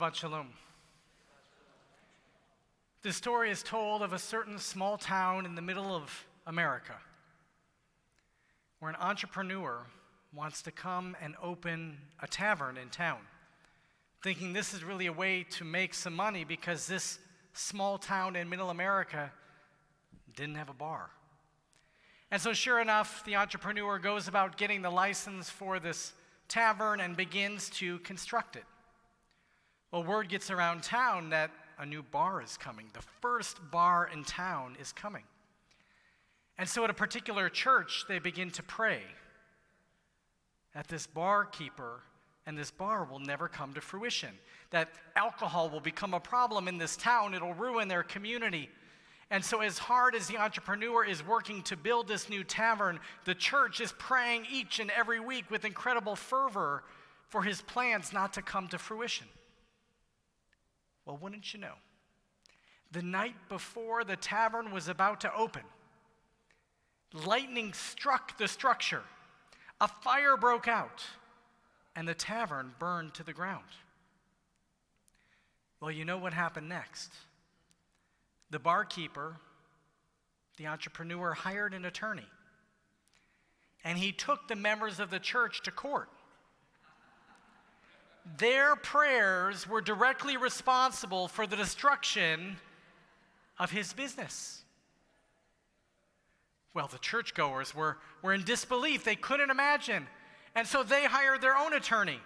Shabbat Shalom. This story is told of a certain small town in the middle of America where an entrepreneur wants to come and open a tavern in town, thinking this is really a way to make some money because this small town in middle America didn't have a bar. And so sure enough, the entrepreneur goes about getting the license for this tavern and begins to construct it. Well, word gets around town that a new bar is coming. The first bar in town is coming. And so at a particular church, they begin to pray that this barkeeper and this bar will never come to fruition, that alcohol will become a problem in this town. It'll ruin their community. And so as hard as the entrepreneur is working to build this new tavern, the church is praying each and every week with incredible fervor for his plans not to come to fruition. Well, wouldn't you know, the night before the tavern was about to open, lightning struck the structure, a fire broke out, and the tavern burned to the ground. Well, you know what happened next. The barkeeper, the entrepreneur, hired an attorney, and he took the members of the church to court. Their prayers were directly responsible for the destruction of his business. Well, the churchgoers were in disbelief. They couldn't imagine. And so they hired their own attorney.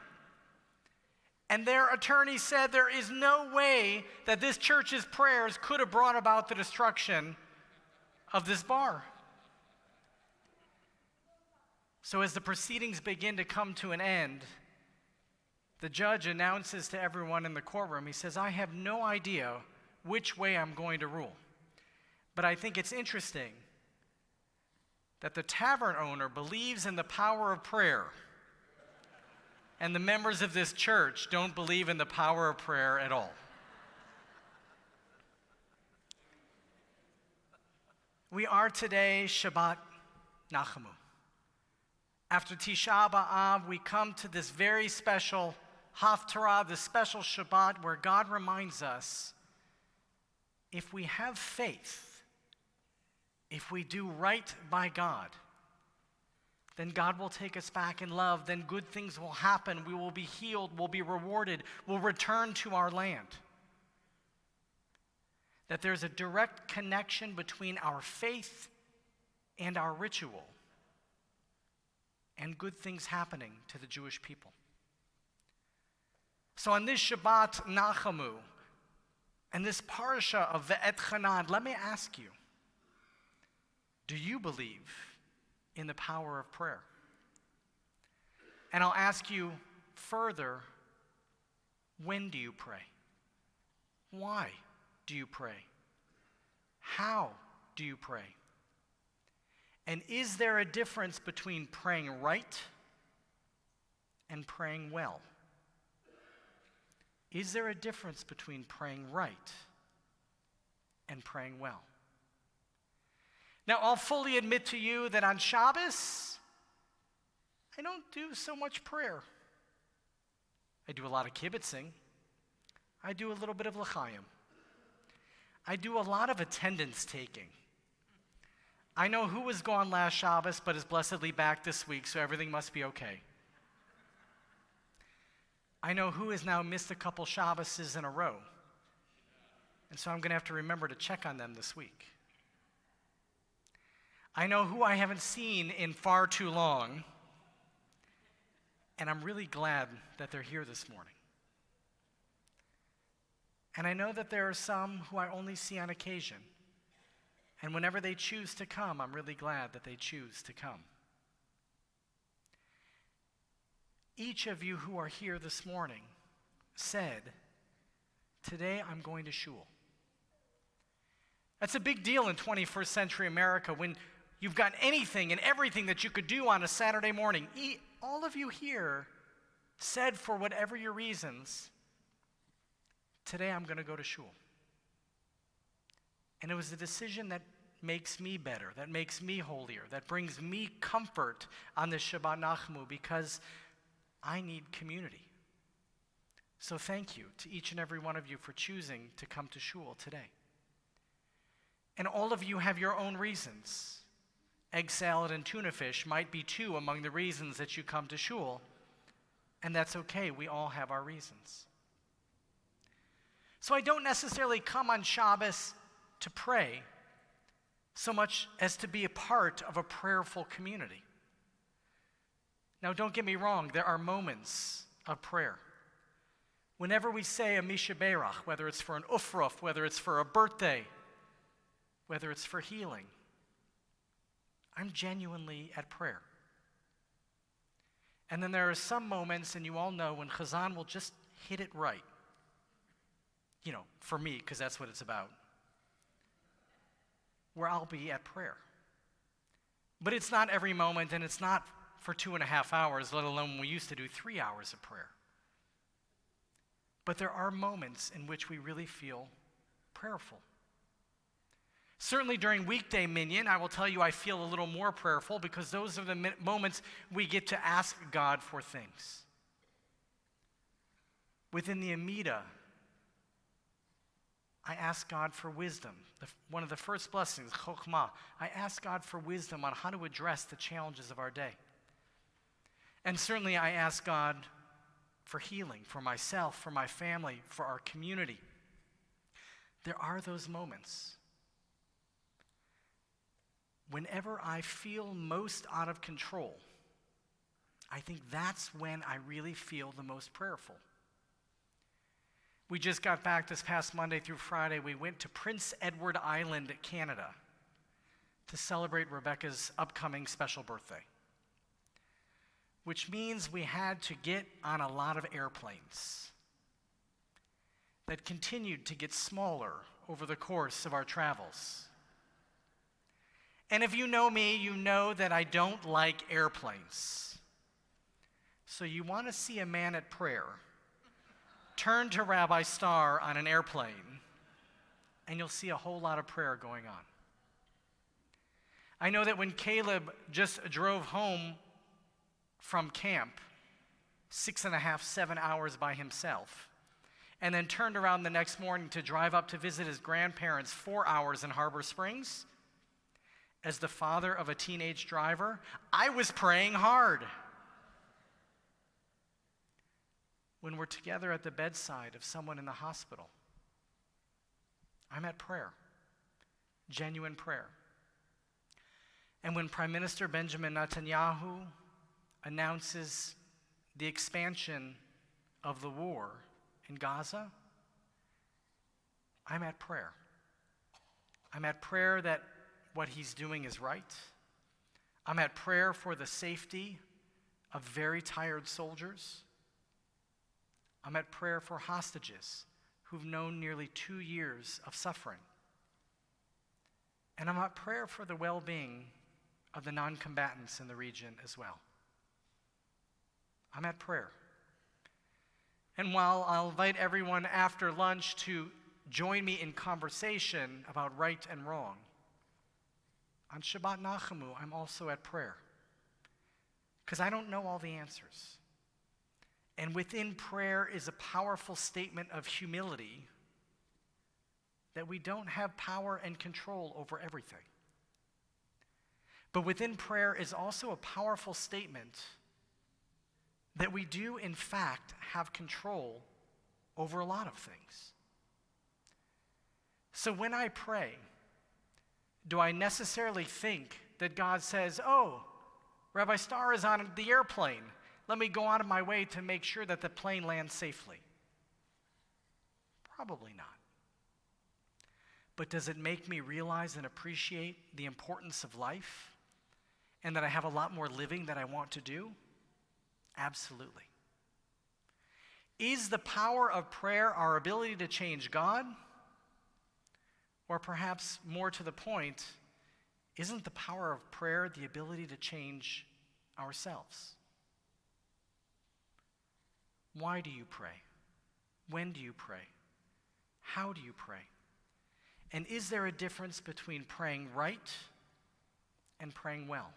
And their attorney said there is no way that this church's prayers could have brought about the destruction of this bar. So as the proceedings begin to come to an end, the judge announces to everyone in the courtroom, he says, I have no idea which way I'm going to rule. But I think it's interesting that the tavern owner believes in the power of prayer, and the members of this church don't believe in the power of prayer at all. We are today Shabbat Nachamu. After Tisha B'Av, we come to this very special Haftarah, this special Shabbat where God reminds us, if we have faith, if we do right by God, then God will take us back in love, then good things will happen, we will be healed, we'll be rewarded, we'll return to our land. That there's a direct connection between our faith and our ritual, and good things happening to the Jewish people. So on this Shabbat Nachamu, and this parsha of Ve'et Chanaan, let me ask you, do you believe in the power of prayer? And I'll ask you further, when do you pray? Why do you pray? How do you pray? And is there a difference between praying right and praying well? Is there a difference between praying right and praying well? Now, I'll fully admit to you that on Shabbos, I don't do so much prayer. I do a lot of kibitzing. I do a little bit of l'chaim. I do a lot of attendance taking. I know who was gone last Shabbos but is blessedly back this week, so everything must be okay. I know who has now missed a couple Shabboses in a row, and so I'm going to have to remember to check on them this week. I know who I haven't seen in far too long, and I'm really glad that they're here this morning. And I know that there are some who I only see on occasion, and whenever they choose to come, I'm really glad that they choose to come. Each of you who are here this morning said, today I'm going to shul. That's a big deal in 21st century America when you've got anything and everything that you could do on a Saturday morning. All of you here said, for whatever your reasons, today I'm going to go to shul. And it was a decision that makes me better, that makes me holier, that brings me comfort on this Shabbat Nachamu because I need community. So thank you to each and every one of you for choosing to come to shul today. And all of you have your own reasons. Egg salad and tuna fish might be two among the reasons that you come to shul, and that's okay. We all have our reasons. So I don't necessarily come on Shabbos to pray so much as to be a part of a prayerful community. Now, don't get me wrong, there are moments of prayer. Whenever we say a Misha Berach, whether it's for an ufruf, whether it's for a birthday, whether it's for healing, I'm genuinely at prayer. And then there are some moments, and you all know, when Chazan will just hit it right. You know, for me, because that's what it's about. Where I'll be at prayer. But it's not every moment, and it's not for 2.5 hours, let alone when we used to do 3 hours of prayer. But there are moments in which we really feel prayerful. Certainly during weekday minyan, I will tell you I feel a little more prayerful because those are the moments we get to ask God for things. Within the Amida, I ask God for wisdom. One of the first blessings, chokhmah. I ask God for wisdom on how to address the challenges of our day. And certainly I ask God for healing, for myself, for my family, for our community. There are those moments. Whenever I feel most out of control, I think that's when I really feel the most prayerful. We just got back this past Monday through Friday. We went to Prince Edward Island, Canada, to celebrate Rebecca's upcoming special birthday, which means we had to get on a lot of airplanes that continued to get smaller over the course of our travels. And if you know me, you know that I don't like airplanes. So you want to see a man at prayer, turn to Rabbi Starr on an airplane, and you'll see a whole lot of prayer going on. I know that when Caleb just drove home from camp, 6.5, 7 hours by himself, and then turned around the next morning to drive up to visit his grandparents 4 hours in Harbor Springs, as the father of a teenage driver, I was praying hard. When we're together at the bedside of someone in the hospital, I'm at prayer, genuine prayer. And when Prime Minister Benjamin Netanyahu announces the expansion of the war in Gaza, I'm at prayer. I'm at prayer that what he's doing is right. I'm at prayer for the safety of very tired soldiers. I'm at prayer for hostages who've known nearly 2 years of suffering. And I'm at prayer for the well-being of the non-combatants in the region as well. I'm at prayer. And while I'll invite everyone after lunch to join me in conversation about right and wrong, on Shabbat Nachamu, I'm also at prayer. Because I don't know all the answers. And within prayer is a powerful statement of humility that we don't have power and control over everything. But within prayer is also a powerful statement that we do, in fact, have control over a lot of things. So when I pray, do I necessarily think that God says, oh, Rabbi Starr is on the airplane. Let me go out of my way to make sure that the plane lands safely? Probably not. But does it make me realize and appreciate the importance of life and that I have a lot more living that I want to do? Absolutely. Is the power of prayer our ability to change God? Or perhaps more to the point, isn't the power of prayer the ability to change ourselves? Why do you pray? When do you pray? How do you pray? And is there a difference between praying right and praying well?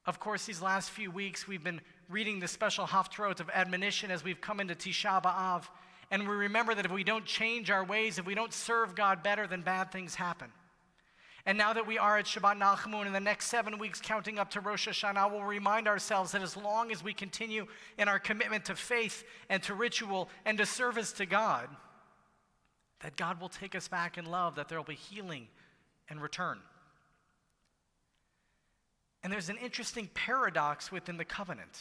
Of course, these last few weeks we've been reading the special Haftarot of admonition as we've come into Tisha B'Av, and we remember that if we don't change our ways, if we don't serve God better, then bad things happen. And now that we are at Shabbat Nachamu, and in the next 7 weeks counting up to Rosh Hashanah, we'll remind ourselves that as long as we continue in our commitment to faith and to ritual and to service to God, that God will take us back in love, that there will be healing and return. And there's an interesting paradox within the covenant.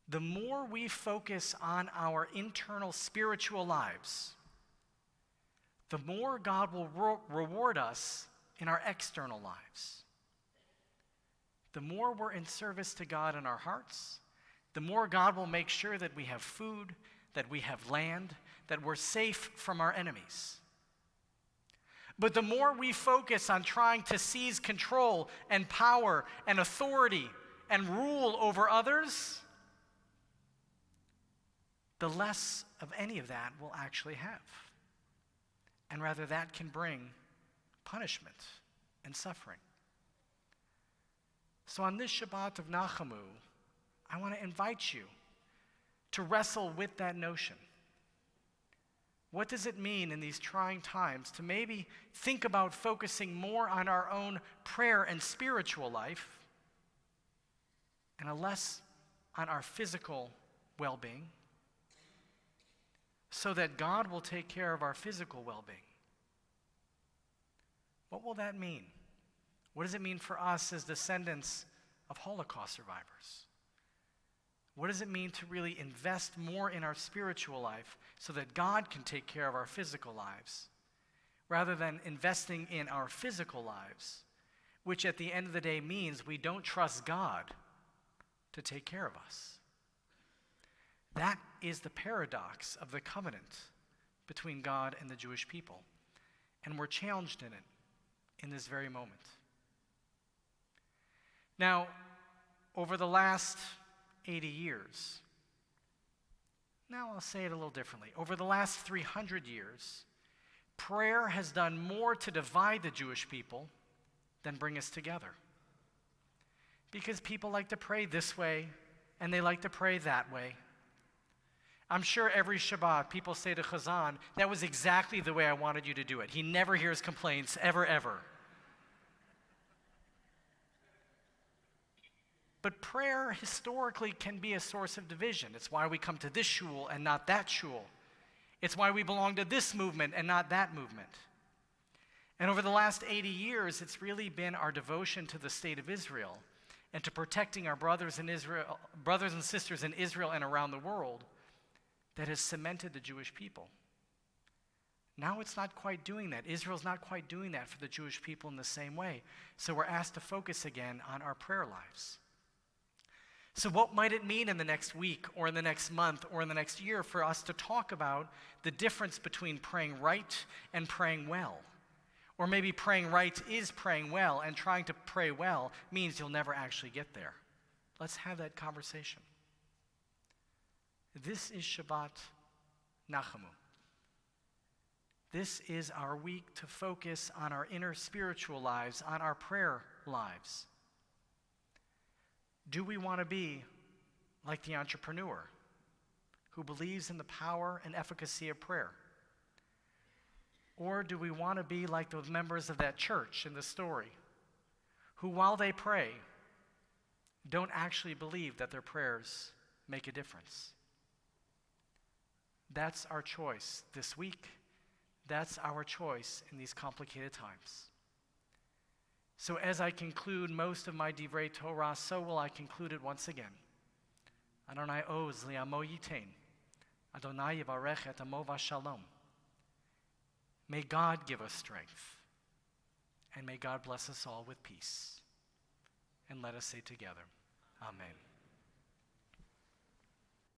The more we focus on our internal spiritual lives, the more God will reward us in our external lives. The more we're in service to God in our hearts, the more God will make sure that we have food, that we have land, that we're safe from our enemies. But the more we focus on trying to seize control and power and authority and rule over others, the less of any of that we'll actually have. And rather, that can bring punishment and suffering. So on this Shabbat of Nachamu, I want to invite you to wrestle with that notion. What does it mean in these trying times to maybe think about focusing more on our own prayer and spiritual life and less on our physical well-being, so that God will take care of our physical well-being? What will that mean? What does it mean for us as descendants of Holocaust survivors? What does it mean to really invest more in our spiritual life so that God can take care of our physical lives, rather than investing in our physical lives, which at the end of the day means we don't trust God to take care of us? That is the paradox of the covenant between God and the Jewish people. And we're challenged in it in this very moment. Now, over the last 80 years, now I'll say it a little differently. Over the last 300 years, prayer has done more to divide the Jewish people than bring us together. Because people like to pray this way, and they like to pray that way. I'm sure every Shabbat people say to Chazan, that was exactly the way I wanted you to do it. He never hears complaints, ever, ever. But prayer historically can be a source of division. It's why we come to this shul and not that shul. It's why we belong to this movement and not that movement. And over the last 80 years, it's really been our devotion to the state of Israel and to protecting our brothers and sisters in Israel and around the world that has cemented the Jewish people. Now it's not quite doing that. Israel's not quite doing that for the Jewish people in the same way. So we're asked to focus again on our prayer lives. So what might it mean in the next week or in the next month or in the next year for us to talk about the difference between praying right and praying well? Or maybe praying right is praying well, and trying to pray well means you'll never actually get there. Let's have that conversation. This is Shabbat Nachamu. This is our week to focus on our inner spiritual lives, on our prayer lives. Do we want to be like the entrepreneur who believes in the power and efficacy of prayer? Or do we want to be like those members of that church in the story who, while they pray, don't actually believe that their prayers make a difference? That's our choice this week. That's our choice in these complicated times. So as I conclude most of my Divrei Torah, so will I conclude it once again. Adonai oz li'amo yitain. Adonai yivarech et amo v'shalom. May God give us strength, and may God bless us all with peace. And let us say together, Amen.